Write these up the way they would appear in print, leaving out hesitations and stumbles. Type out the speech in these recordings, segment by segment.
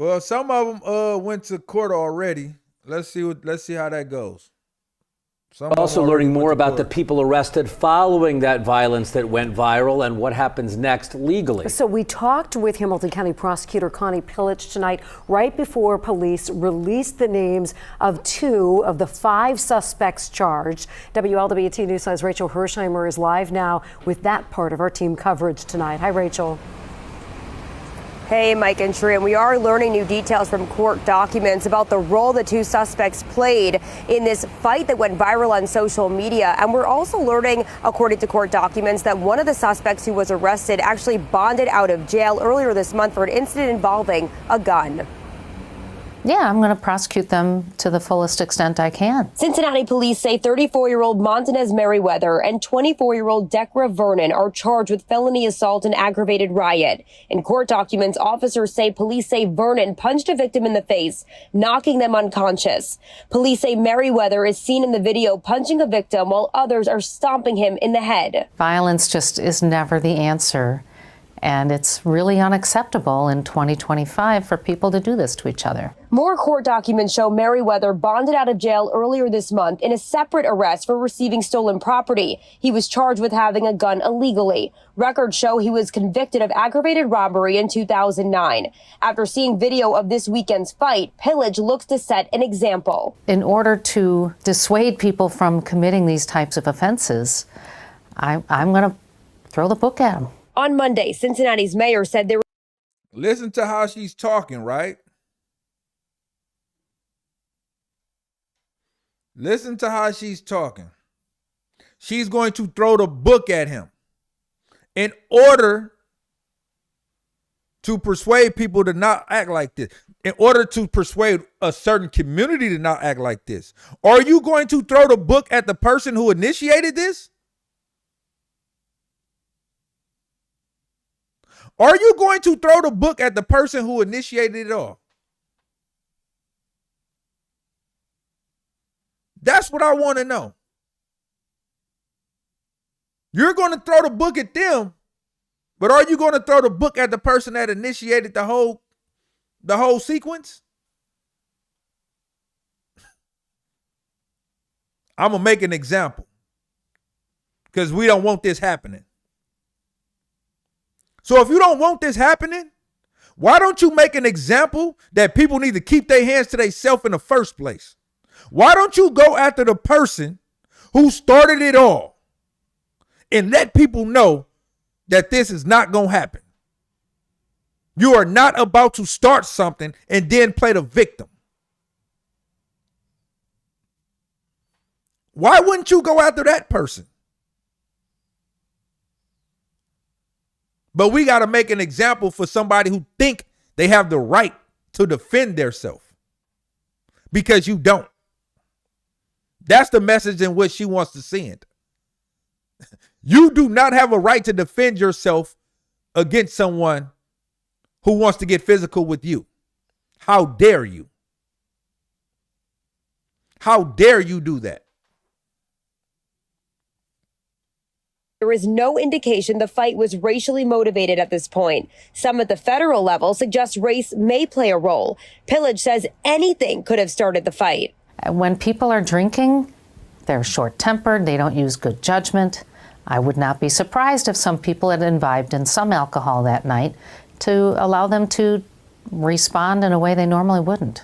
Well, some of them went to court already. Let's see how that goes. Some of Also them already learning more went to about the court. people arrested following that violence that went viral and what happens next legally. So we talked with Hamilton County Prosecutor Connie Pillage tonight, right before police released the names of 2 of the 5 suspects charged. WLWT News Live's Rachel Hersheimer is live now with that part of our team coverage tonight. Hi, Rachel. Hey, Mike and Sheree, and we are learning new details from court documents about the role the 2 suspects played in this fight that went viral on social media. And we're also learning, according to court documents, that one of the suspects who was arrested actually bonded out of jail earlier this month for an incident involving a gun. Yeah, I'm going to prosecute them to the fullest extent I can. Cincinnati police say 34-year-old Montanez Merriweather and 24-year-old Decra Vernon are charged with felony assault and aggravated riot. In court documents, officers say police say Vernon punched a victim in the face, knocking them unconscious. Police say Merriweather is seen in the video punching a victim while others are stomping him in the head. Violence just is never the answer. And it's really unacceptable in 2025 for people to do this to each other. More court documents show Merriweather bonded out of jail earlier this month in a separate arrest for receiving stolen property. He was charged with having a gun illegally. Records show he was convicted of aggravated robbery in 2009. After seeing video of this weekend's fight, Pillage looks to set an example. In order to dissuade people from committing these types of offenses, I'm going to throw the book at them. On Monday, Cincinnati's mayor said there. Listen to how she's talking, right? Listen to how she's talking. She's going to throw the book at him in order to persuade people to not act like this, in order to persuade a certain community to not act like this. Are you going to throw the book at the person who initiated this? Are you going to throw the book at the person who initiated it all? That's what I want to know. You're going to throw the book at them, but are you going to throw the book at the person that initiated the whole sequence? I'm going to make an example because we don't want this happening. So if you don't want this happening, why don't you make an example that people need to keep their hands to themselves in the first place? Why don't you go after the person who started it all and let people know that this is not going to happen? You are not about to start something and then play the victim. Why wouldn't you go after that person? But we got to make an example for somebody who think they have the right to defend themselves because you don't. That's the message in which she wants to send. You do not have a right to defend yourself against someone who wants to get physical with you. How dare you? How dare you do that? There is no indication the fight was racially motivated at this point. Some at the federal level suggest race may play a role. Pillage says anything could have started the fight. When people are drinking, they're short-tempered, they don't use good judgment. I would not be surprised if some people had imbibed in some alcohol that night to allow them to respond in a way they normally wouldn't.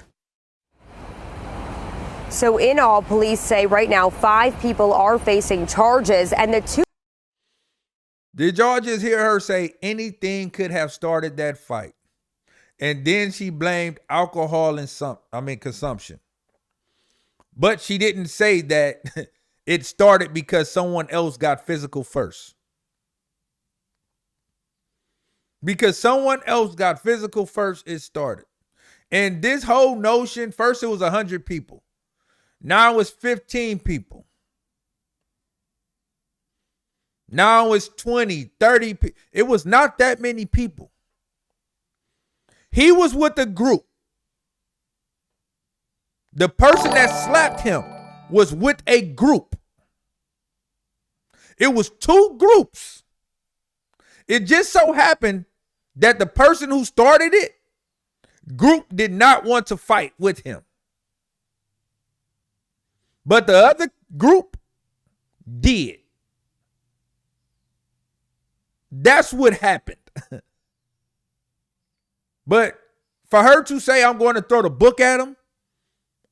So in all, police say right now 5 people are facing charges, and the 2. Did y'all just hear her say anything could have started that fight? And then she blamed alcohol and consumption. But she didn't say that it started because someone else got physical first. Because someone else got physical first, it started. And this whole notion, first it was 100 people. Now it's 15 people. Now it's 20, 30 people. It was not that many people. He was with a group. The person that slapped him was with a group. It was 2 groups. It just so happened that the person who started it group did not want to fight with him. But the other group did. That's what happened. But for her to say, I'm going to throw the book at him,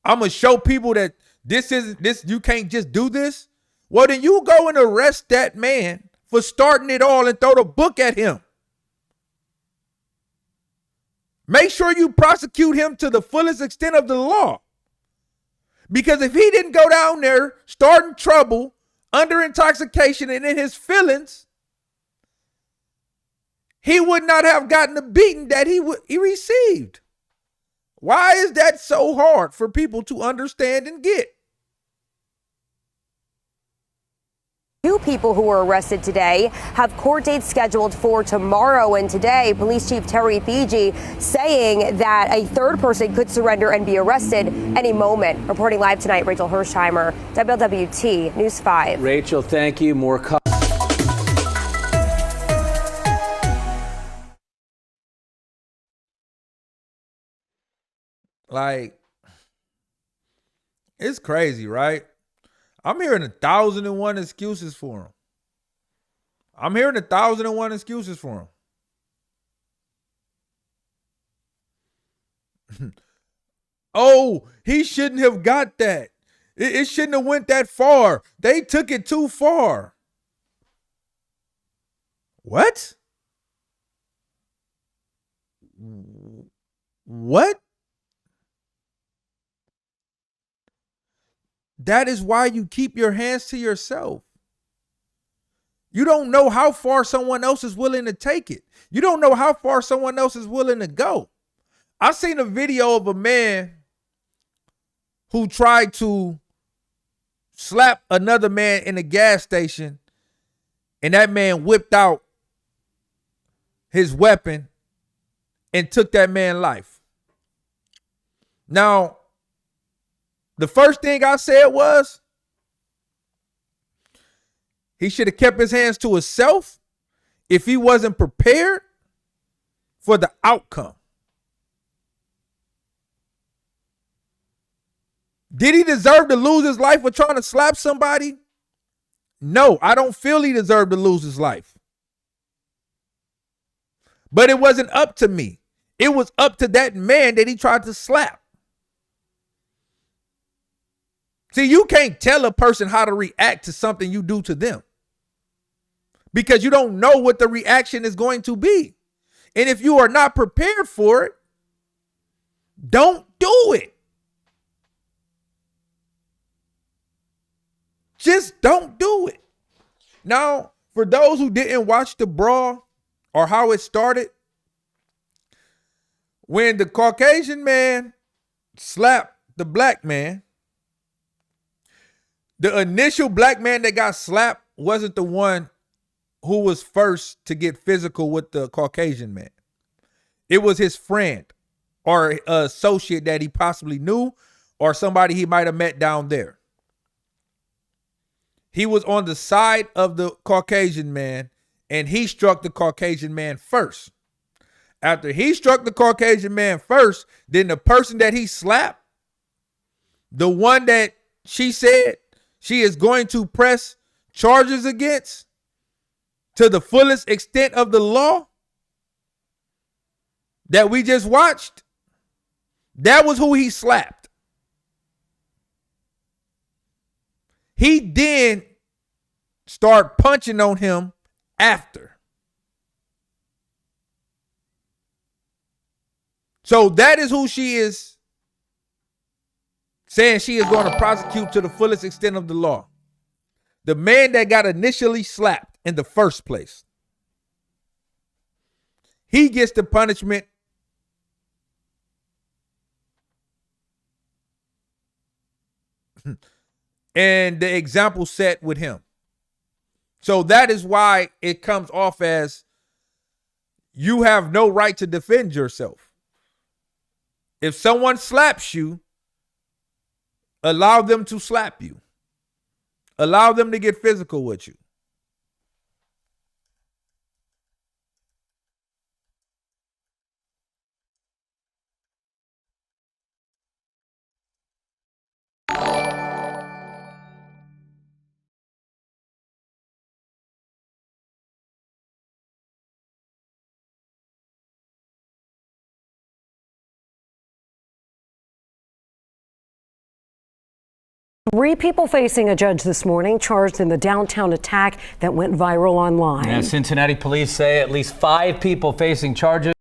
I'm going to show people that this isn't this, you can't just do this. Well, then you go and arrest that man for starting it all and throw the book at him. Make sure you prosecute him to the fullest extent of the law. Because if he didn't go down there starting trouble under intoxication and in his feelings, he would not have gotten the beating that he received. Why is that so hard for people to understand and get? Two people who were arrested today have court dates scheduled for tomorrow and today. Police Chief Terry Fiji saying that a third person could surrender and be arrested any moment. Reporting live tonight, Rachel Hersheimer, WLWT News 5. Rachel, thank you. More Like, it's crazy, right? I'm hearing 1,001 excuses for him. I'm hearing 1,001 excuses for him. Oh, he shouldn't have got that. It shouldn't have went that far. They took it too far. What? What? That is why you keep your hands to yourself. You don't know how far someone else is willing to take it. You don't know how far someone else is willing to go. I seen a video of a man who tried to slap another man in a gas station, and that man whipped out his weapon and took that man's life. Now, the first thing I said was he should have kept his hands to himself if he wasn't prepared for the outcome. Did he deserve to lose his life for trying to slap somebody? No, I don't feel he deserved to lose his life. But it wasn't up to me. It was up to that man that he tried to slap. See, you can't tell a person how to react to something you do to them because you don't know what the reaction is going to be. And if you are not prepared for it, don't do it. Just don't do it. Now, for those who didn't watch the Brawl or how it started, when the Caucasian man slapped the black man, the initial black man that got slapped wasn't the one who was first to get physical with the Caucasian man. It was his friend or associate that he possibly knew or somebody he might have met down there. He was on the side of the Caucasian man and he struck the Caucasian man first. After he struck the Caucasian man first, then the person that he slapped, the one that she said she is going to press charges against to the fullest extent of the law that we just watched, that was who he slapped. He then started punching on him after. So that is who she is saying she is going to prosecute to the fullest extent of the law. The man that got initially slapped in the first place. He gets the punishment and the example set with him. So that is why it comes off as you have no right to defend yourself. If someone slaps you, allow them to slap you. Allow them to get physical with you. 3 people facing a judge this morning charged in the downtown attack that went viral online. And Cincinnati police say at least 5 people facing charges.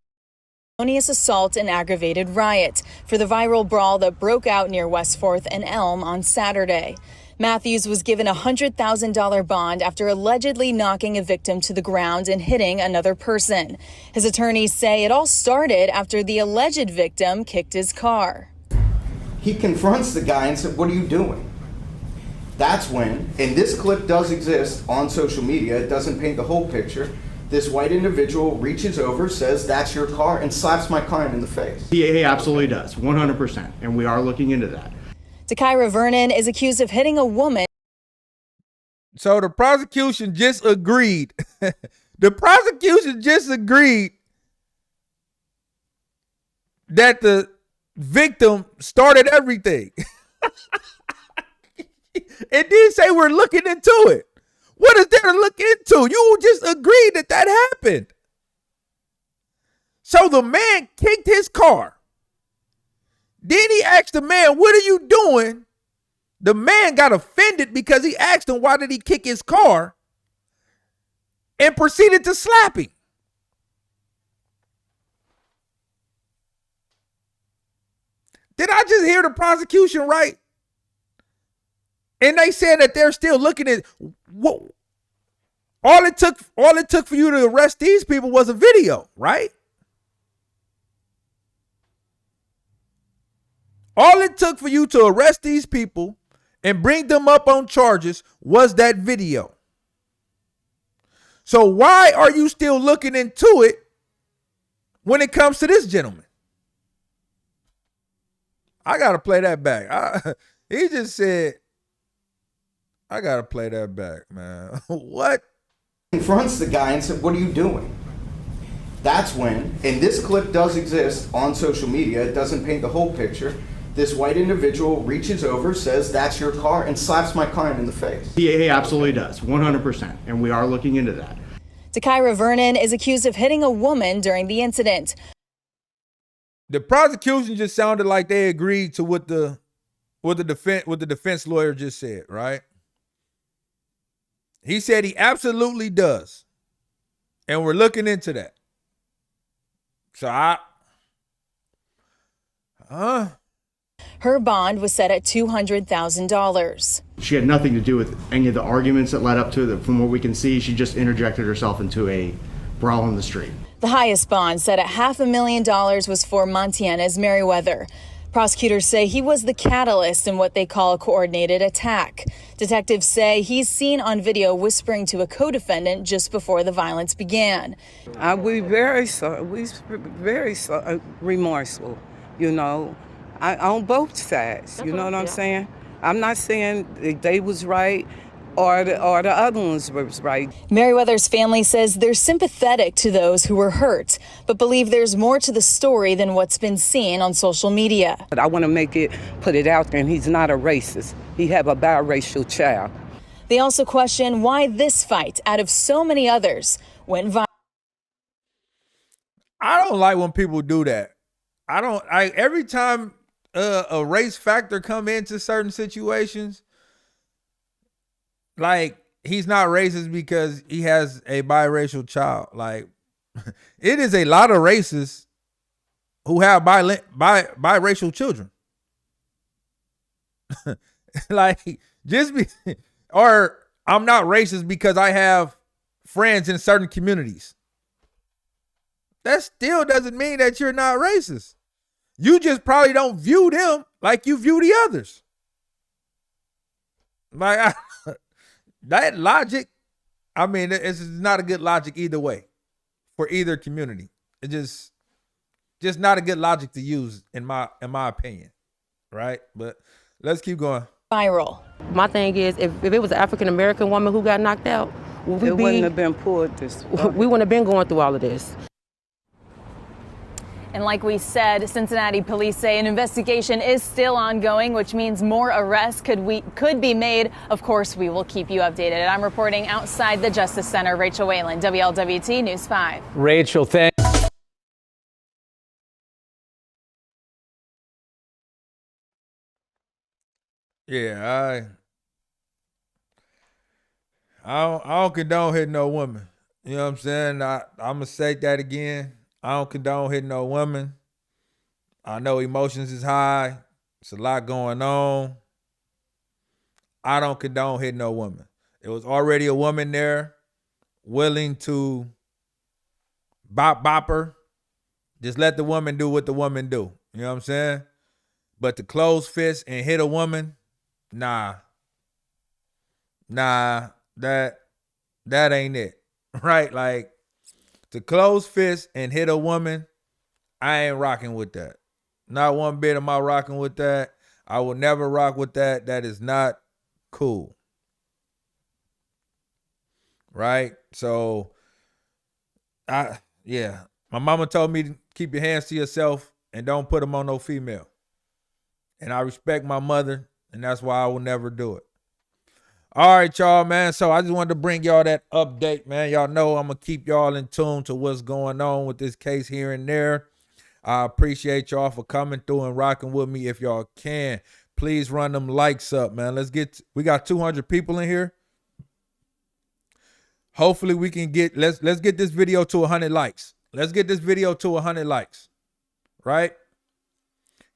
Felonious assault and aggravated riot for the viral brawl that broke out near West 4th and Elm on Saturday. Matthews was given a $100,000 bond after allegedly knocking a victim to the ground and hitting another person. His attorneys say it all started after the alleged victim kicked his car. He confronts the guy and said, "What are you doing?" That's when, and this clip does exist on social media, it doesn't paint the whole picture, this white individual reaches over, says, "That's your car," and slaps my client in the face. He absolutely does, 100%, and we are looking into that. Dekyra Vernon is accused of hitting a woman. So the prosecution just agreed. The prosecution just agreed that the victim started everything. And then say we're looking into it. What is there to look into? You just agreed that that happened. So the man kicked his car. Then he asked the man, "What are you doing?" The man got offended because he asked him, why did he kick his car? And proceeded to slap him. Did I just hear the prosecution right? And they said that they're still looking at what all it took for you to arrest these people was a video, right? All it took for you to arrest these people and bring them up on charges was that video. So why are you still looking into it when it comes to this gentleman? I got to play that back. He just said, I got to play that back, man. What? Confronts the guy and said, "What are you doing?" That's when, and this clip does exist on social media, it doesn't paint the whole picture, this white individual reaches over, says, "That's your car," and slaps my client in the face. He absolutely does, 100%, and we are looking into that. Dekyra Vernon is accused of hitting a woman during the incident. The prosecution just sounded like they agreed to what the defense lawyer just said, right? He said he absolutely does. And we're looking into that. So Her bond was set at $200,000. She had nothing to do with any of the arguments that led up to it. From what we can see, she just interjected herself into a brawl in the street. The highest bond, set at $500,000, was for Montanez Merriweather. Prosecutors say he was the catalyst in what they call a coordinated attack. Detectives say he's seen on video whispering to a co-defendant just before the violence began. We very remorseful, you know, on both sides. You know what I'm saying? I'm not saying they was right or the other ones was right. Merriweather's family says they're sympathetic to those who were hurt, but believe there's more to the story than what's been seen on social media. But I want to put it out there, and he's not a racist. He have a biracial child. They also question why this fight, out of so many others, went viral. I don't like when people do that. Every time a race factor come into certain situations, like, he's not racist because he has a biracial child. Like, it is a lot of racists who have biracial children. Like, or I'm not racist because I have friends in certain communities. That still doesn't mean that you're not racist. You just probably don't view them like you view the others. Like, that logic, I mean, it's not a good logic either way for either community. It's just not a good logic to use in my opinion, right? But let's keep going. Viral. My thing is, if it was an African-American woman who got knocked out, It wouldn't have been pulled this way. we wouldn't have been going through all of this. And like we said, Cincinnati police say an investigation is still ongoing, which means more arrests could be made. Of course, we will keep you updated. I'm reporting outside the Justice Center. Rachel Whalen, WLWT News 5. Rachel, thanks. Yeah, I don't condone hitting no woman. You know what I'm saying? I'm gonna say that again. I don't condone hitting no woman. I know emotions is high. It's a lot going on. I don't condone hitting no woman. It was already a woman there willing to bop her. Just let the woman do what the woman do. You know what I'm saying? But to close fist and hit a woman, nah, that ain't it. Right? Like, to close fist and hit a woman, I ain't rocking with that. Not one bit am I rocking with that. I will never rock with that. That is not cool. Right? So, my mama told me to keep your hands to yourself and don't put them on no female. And I respect my mother, and that's why I will never do it. All right, y'all, man. So I just wanted to bring y'all that update, man. Y'all know I'm going to keep y'all in tune to what's going on with this case here and there. I appreciate y'all for coming through and rocking with me. If y'all can, please run them likes up, man. We got 200 people in here. Hopefully we can let's get this video to 100 likes. Let's get this video to 100 likes, right?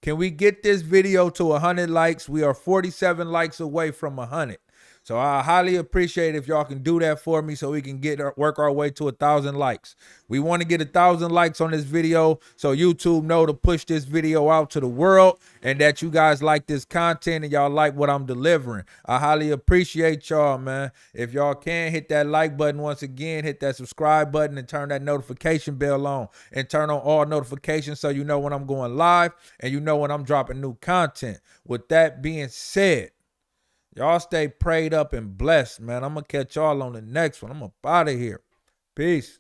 Can we get this video to 100 likes? We are 47 likes away from 100. So I highly appreciate if y'all can do that for me so we can work our way to 1,000 likes. We want to get 1,000 likes on this video so YouTube know to push this video out to the world and that you guys like this content and y'all like what I'm delivering. I highly appreciate y'all, man. If y'all can, hit that like button once again, hit that subscribe button and turn that notification bell on and turn on all notifications so you know when I'm going live and you know when I'm dropping new content. With that being said, y'all stay prayed up and blessed, man. I'm going to catch y'all on the next one. I'm up out of here. Peace.